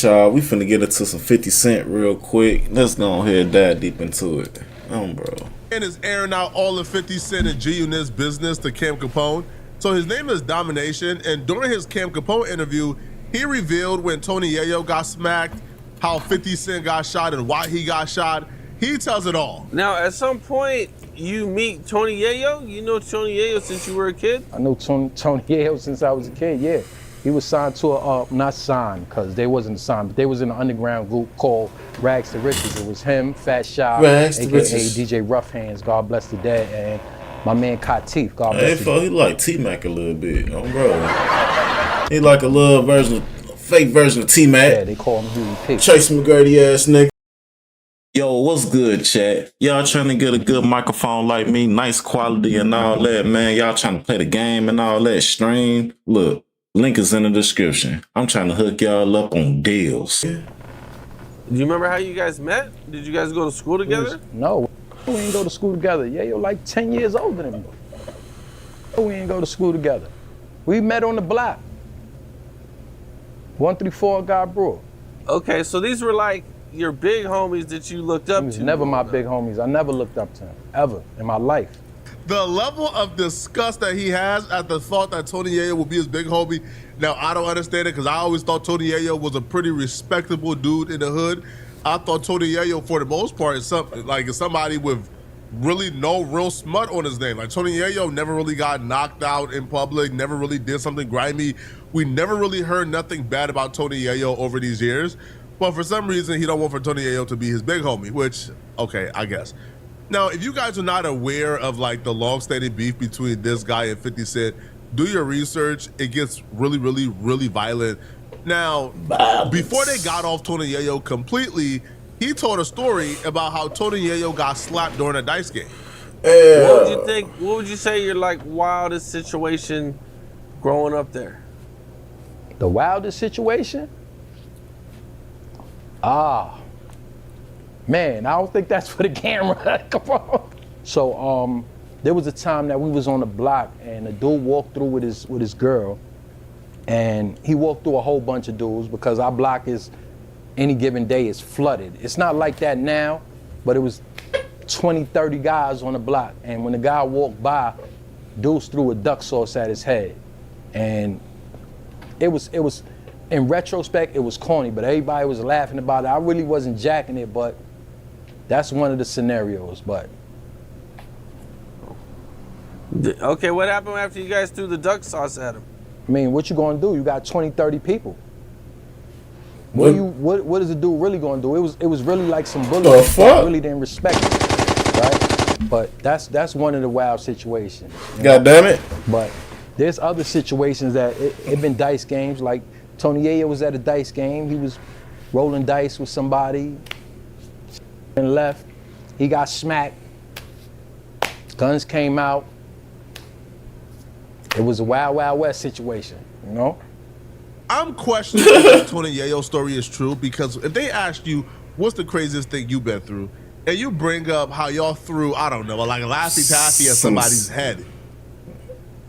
Y'all, we finna get into some 50 Cent real quick. Let's go ahead and dive deep into it. Bro. And is airing out all of 50 Cent and G-Unit's business to Cam Capone. So his name is Domination, and during his Cam Capone interview, he revealed when Tony Yayo got smacked, how 50 Cent got shot and why he got shot. He tells it all. Now, at some point, you meet Tony Yayo? You know Tony Yayo since you were a kid? I know Tony Yayo since I was a kid, yeah. He was signed to a, not signed, because they wasn't signed, but they was in an underground group called Rags to Riches. It was him, Fat Shot, aka DJ Rough Hands, God bless the dead, and my man Katif, God bless the dead. He like T-Mac a little bit, bro. He like a little version, fake version of T-Mac. Yeah, they call him Huey P. Chase McGrady ass nigga. Yo, what's good, chat? Y'all trying to get a good microphone like me, nice quality and all that, man. Y'all trying to play the game and all that, stream. Look, link is in the description. I'm trying to hook y'all up on deals. Do you remember how you guys met? Did you guys go to school together? No, we didn't go to school together. Yayo like 10 years older than me. We didn't go to school together. We met on the block. 134 Guy Brewer. Okay, so these were like your big homies that you looked up He was to. never my big homies. I never looked up to him, ever, in my life. The level of disgust that he has at the thought that Tony Yayo will be his big homie. Now, I don't understand it because I always thought Tony Yayo was a pretty respectable dude in the hood. I thought Tony Yayo, for the most part, is somebody with really no real smut on his name. Like, Tony Yayo never really got knocked out in public, never really did something grimy. We never really heard nothing bad about Tony Yayo over these years. But for some reason, he don't want for Tony Yayo to be his big homie, which, okay, I guess. Now, if you guys are not aware of like the long-standing beef between this guy and 50 Cent, do your research. It gets really, really, really violent. Now, before they got off Tony Yayo completely, he told a story about how Tony Yayo got slapped during a dice game. What would you think? What would you say your like wildest situation growing up there? The wildest situation? Man, I don't think that's for the camera. Come on. So there was a time that we was on the block and a dude walked through with his girl, and he walked through a whole bunch of dudes because our block is any given day is flooded. It's not like that now, but it was 20, 30 guys on the block, and when the guy walked by, dudes threw a duck sauce at his head, and it was in retrospect, it was corny, but everybody was laughing about it. I really wasn't jacking it, but that's one of the scenarios, but. Okay, what happened after you guys threw the duck sauce at him? I mean, what you gonna do? You got 20, 30 people. What is the dude really gonna do? It was really like some bullies that really didn't respect it, right? But that's one of the wild situations. God damn it. But there's other situations that it been dice games, like Tony Yayo was at a dice game. He was rolling dice with somebody and left. He got smacked. Guns came out. It was a Wild Wild West situation, you know? I'm questioning if the Tony Yayo story is true, because if they asked you, what's the craziest thing you've been through? And you bring up how y'all threw, I don't know, like a Lassie Taffy at somebody's head.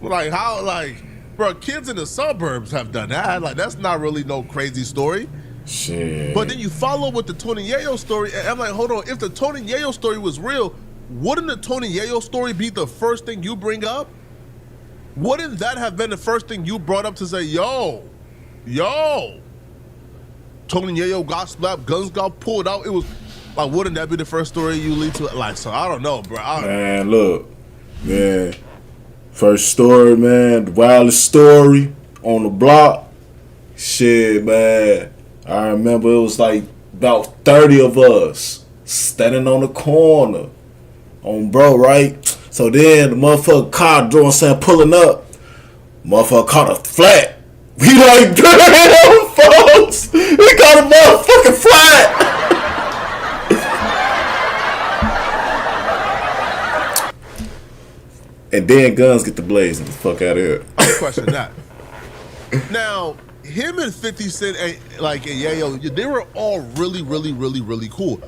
Like, how, like, bro, kids in the suburbs have done that. Like, that's not really no crazy story. Shit. But then you follow with the Tony Yayo story, and I'm like, hold on, if the Tony Yayo story was real, wouldn't the Tony Yayo story be the first thing you bring up? Wouldn't that have been the first thing you brought up to say, yo, Tony Yayo got slapped, guns got pulled out? It was like, wouldn't that be the first story you lead to? Like, so I don't know, bro. Man, look, man. First story, man, the wildest story on the block. Shit, man. I remember it was like about 30 of us standing on the corner on bro, right? So then the motherfucker car drove saying pulling up. Motherfucker caught a flat. We like, damn, folks. We got a motherfucking flat. And then guns get the blazing. The fuck out of here. I question that. Now, him and 50 Cent, and Yayo, they were all really, really, really, really cool.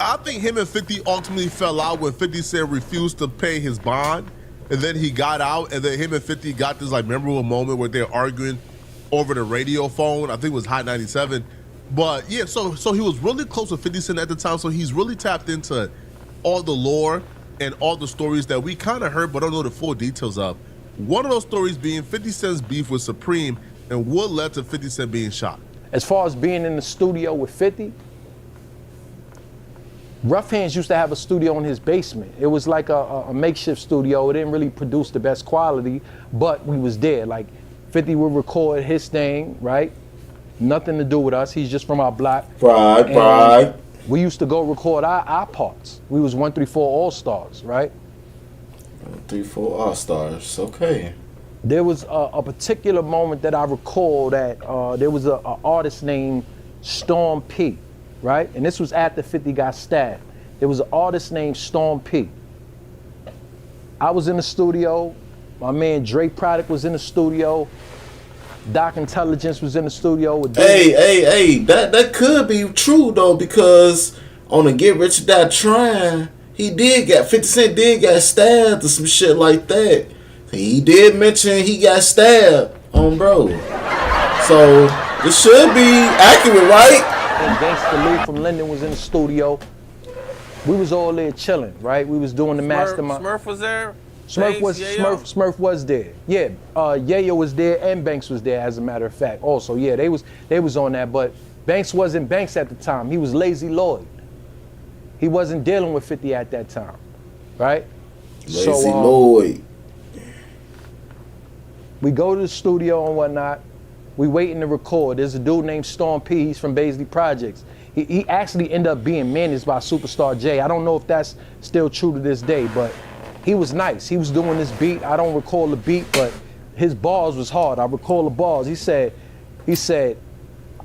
I think him and 50 ultimately fell out when 50 Cent refused to pay his bond, and then he got out, and then him and 50 got this like memorable moment where they're arguing over the radio phone. I think it was Hot 97. But yeah, so he was really close with 50 Cent at the time, so he's really tapped into all the lore and all the stories that we kind of heard but don't know the full details of. One of those stories being 50 Cent's beef with Supreme and what led to 50 Cent being shot. As far as being in the studio with 50, Rough Hands used to have a studio in his basement. It was like a makeshift studio. It didn't really produce the best quality, but we was there. Like 50 would record his thing, right? Nothing to do with us. He's just from our block. Right. We used to go record our parts. We was 134 All-Stars, right? 3-4 All-Stars, okay. There was a particular moment that I recall that there was an artist named Storm P, right? And this was after 50 got stabbed. There was an artist named Storm P. I was in the studio. My man Dre Product was in the studio. Doc Intelligence was in the studio with Hey, that could be true though, because on the Get Rich or Die Trying, 50 Cent did get stabbed or some shit like that. He did mention he got stabbed on bro. So it should be accurate, right? And Gangsta Lou from Linden was in the studio. We was all there chilling, right? We was doing the mastermind. Smurf was there? Smurf was there. Yeah, Yayo was there and Banks was there, as a matter of fact. Also, yeah, they was on that, but Banks wasn't Banks at the time. He was Lazy Lloyd. He wasn't dealing with 50 at that time, right? Lazy Lloyd. We go to the studio and whatnot. We waiting to record. There's a dude named Storm P. He's from Baisley Projects. He actually ended up being managed by Superstar J. I don't know if that's still true to this day, but he was nice. He was doing this beat. I don't recall the beat, but his bars was hard. I recall the bars. He said,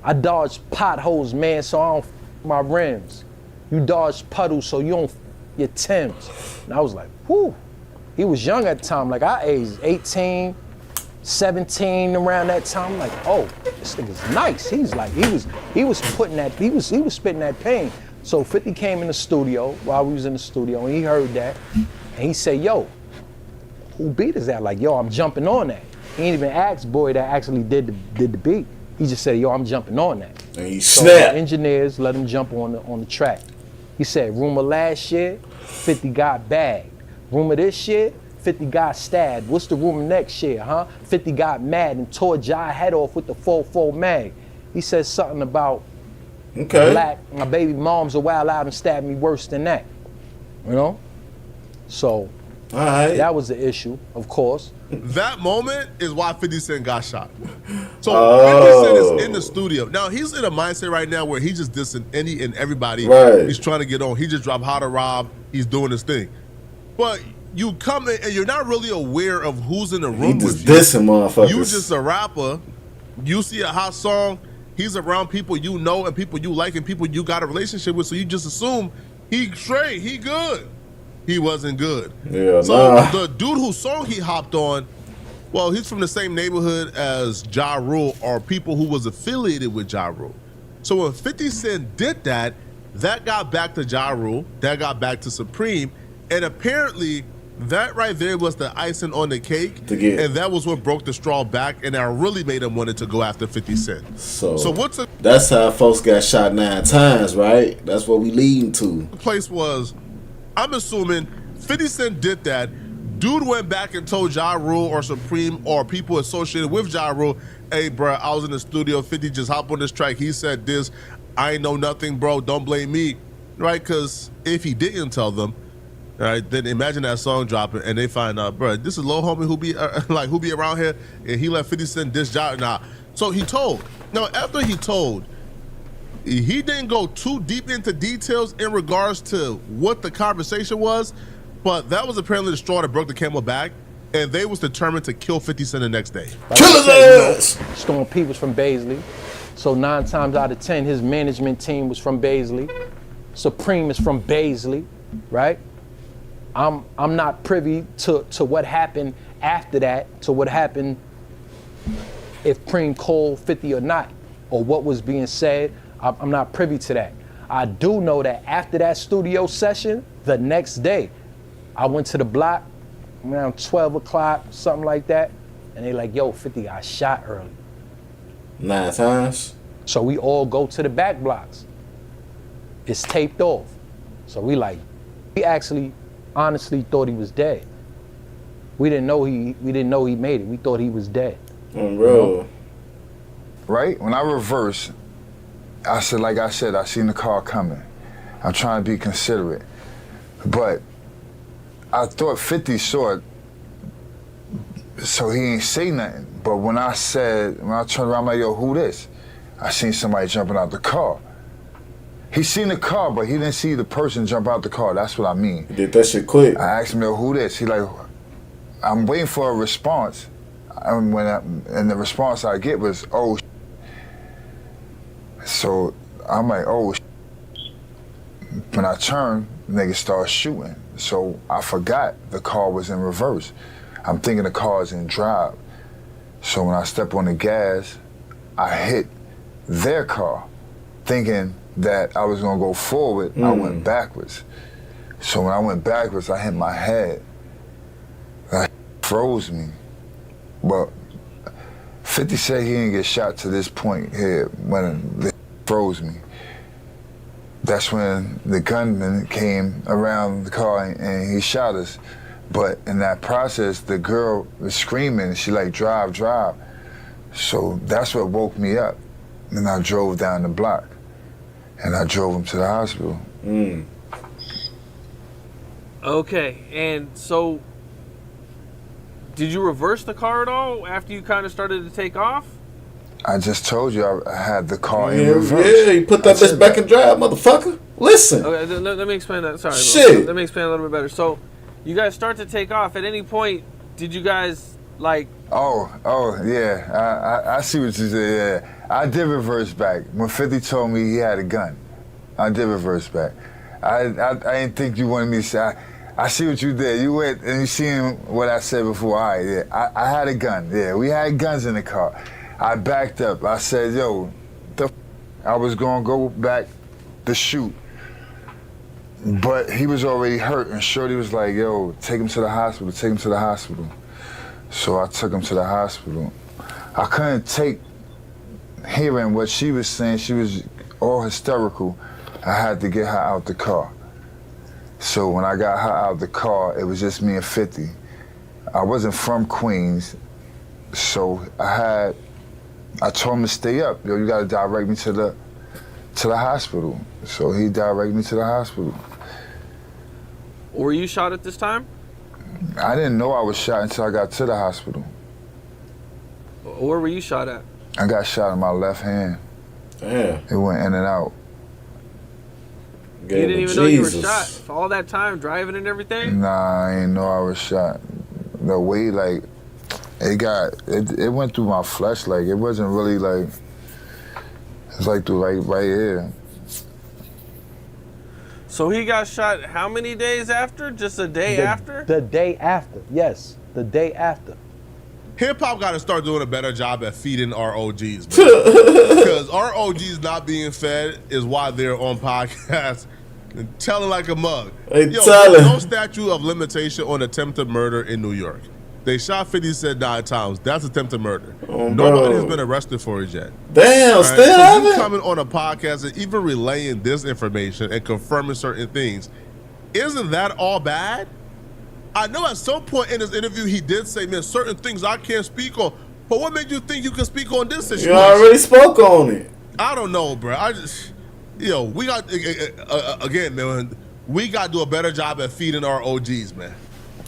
I dodged potholes, man, so I don't my rims. You dodged puddles, so you don't your Timbs. And I was like, whew. He was young at the time, like our age, 18, 17, around that time. I'm like, oh, this nigga's nice. He's like, he was putting that, he was spitting that pain. So 50 came in the studio while we was in the studio, and he heard that, and he said, yo, who beat is that? Like, yo, I'm jumping on that. He ain't even asked boy that actually did the beat. He just said, yo, I'm jumping on that. And he So snapped. the engineers let him jump on the track. He said, rumor last year, 50 got bagged. Rumor this year, 50 got stabbed. What's the rumor next year, huh? 50 got mad and tore Jai head off with the 4-4 mag. He said something about black, my baby mom's a wild out and stabbed me worse than that. You know? So, all right. That was the issue, of course. That moment is why 50 Cent got shot. So 50 Cent is in the studio. Now, he's in a mindset right now where he's just dissing any and everybody. Right. He's trying to get on. He just dropped How to Rob. He's doing his thing. But you come in and you're not really aware of who's in the room with you. Dissing motherfuckers. You just a rapper. You see a hot song. He's around people you know and people you like and people you got a relationship with. So you just assume he straight, he good. He wasn't good. Yeah, so nah. the dude whose song he hopped on, well, he's from the same neighborhood as Ja Rule or people who was affiliated with Ja Rule. So when 50 Cent did that, that got back to Ja Rule, that got back to Supreme, and apparently that right there was the icing on the cake, and that was what broke the straw back, and that really made him wanted to go after 50 Cent. So what's that's how folks got shot 9 times, right? That's what we leading to. The place was, I'm assuming 50 Cent did that. Dude went back and told Ja Rule or Supreme or people associated with Ja Rule, hey, bro, I was in the studio, 50 just hopped on this track. He said this. I ain't know nothing, bro. Don't blame me, right? Because if he didn't tell them, all right, then imagine that song dropping and they find out, bro, this is Lil Homie who be around here, and he let 50 Cent diss Ja. Nah. So he told. Now, after he told, he didn't go too deep into details in regards to what the conversation was, but that was apparently the straw that broke the camel back, and they was determined to kill 50 Cent the next day. Kill his ass! Storm P was from Baisley, so 9 times out of 10, his management team was from Baisley. Supreme is from Baisley, right? I'm not privy to what happened after that, to what happened if Preem called 50 or not, or what was being said. I'm not privy to that. I do know that after that studio session, the next day, I went to the block around 12 o'clock, something like that, and they like, yo, 50 got shot early. 9 times? So we all go to the back blocks. It's taped off. So we actually honestly thought he was dead. We didn't know he made it. We thought he was dead. Bro. You know? Right? When I reversed, I said, I seen the car coming. I'm trying to be considerate. But I thought 50 saw it, so he ain't say nothing. But when I turned around, I'm like, yo, who this? I seen somebody jumping out the car. He seen the car, but he didn't see the person jump out the car. That's what I mean. He did that shit quick. I asked him, yo, who this? He like, I'm waiting for a response. And the response I get was, oh, so I'm like, oh, when I turned, niggas started shooting. So I forgot the car was in reverse. I'm thinking the car is in drive. So when I step on the gas, I hit their car, thinking that I was gonna go forward. I went backwards. So when I went backwards, I hit my head. That froze me. But 50 said he didn't get shot to this point here when it froze me. That's when the gunman came around the car and he shot us. But in that process, the girl was screaming, she like, drive, drive. So that's what woke me up. And I drove down the block and I drove him to the hospital. Okay, and so did you reverse the car at all after you kind of started to take off? I just told you I had the car in Yeah, reverse. you put that bitch back in drive, motherfucker. Listen. Okay, let me explain that. Sorry. Shit. Let me explain a little bit better. So you guys start to take off. At any point, did you guys like... Oh, yeah. I see what you said. Yeah, I did reverse back. When 50 told me he had a gun, I did reverse back. I didn't think you wanted me to say. I see what you did. You went and you seen what I said before. All right, yeah. I had a gun. Yeah, we had guns in the car. I backed up. I said, yo, I was gonna go back to shoot. But he was already hurt, and Shorty was like, yo, take him to the hospital, take him to the hospital. So I took him to the hospital. I couldn't take hearing what she was saying. She was all hysterical. I had to get her out the car. So when I got her out the car, it was just me and 50. I wasn't from Queens, so I told him to stay up. Yo, you gotta direct me to the hospital. So he directed me to the hospital. Were you shot at this time? I didn't know I was shot until I got to the hospital. Where were you shot at? I got shot in my left hand. Damn. It went in and out. You didn't even know you were shot for all that time driving and everything? Nah, I ain't know I was shot. The way, like, it went through my flesh, like, it wasn't really, like, it's like through right here. So he got shot how many days after? Just a day after? The day after, yes. The day after. Hip hop got to start doing a better job at feeding our OGs, because our OGs not being fed is why they're on podcasts and telling like a mug. Hey, Yo, telling. there's no statute of limitation on attempted murder in New York. They shot 50 Cent 9 times. That's attempted murder. Oh, Nobody has bro. been arrested for it yet. Damn, All right? still So you haven't? coming on a podcast and even relaying this information and confirming certain things, isn't that all bad? I know at some point in his interview he did say, man, certain things I can't speak on. But what made you think you can speak on this situation? You already spoke on it. I don't know, bro. We got, again, man, we got to do a better job at feeding our OGs, man.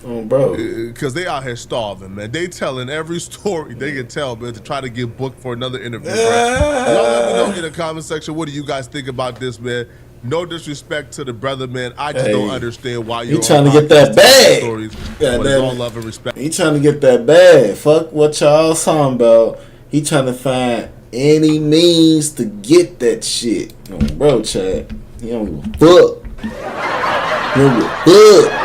Oh, bro. Because they out here starving, man. They telling every story they can tell, man, to try to get booked for another interview, bro. Y'all let me know in the comment section, what do you guys think about this, man? No disrespect to the brother, man. I just don't understand why you're trying to get that bag. Stories, Yeah, but it's all love and respect. He trying to get that bag. Fuck what y'all talking about. He trying to find any means to get that shit. Oh, bro, Chad. He don't give a fuck. He don't give a fuck.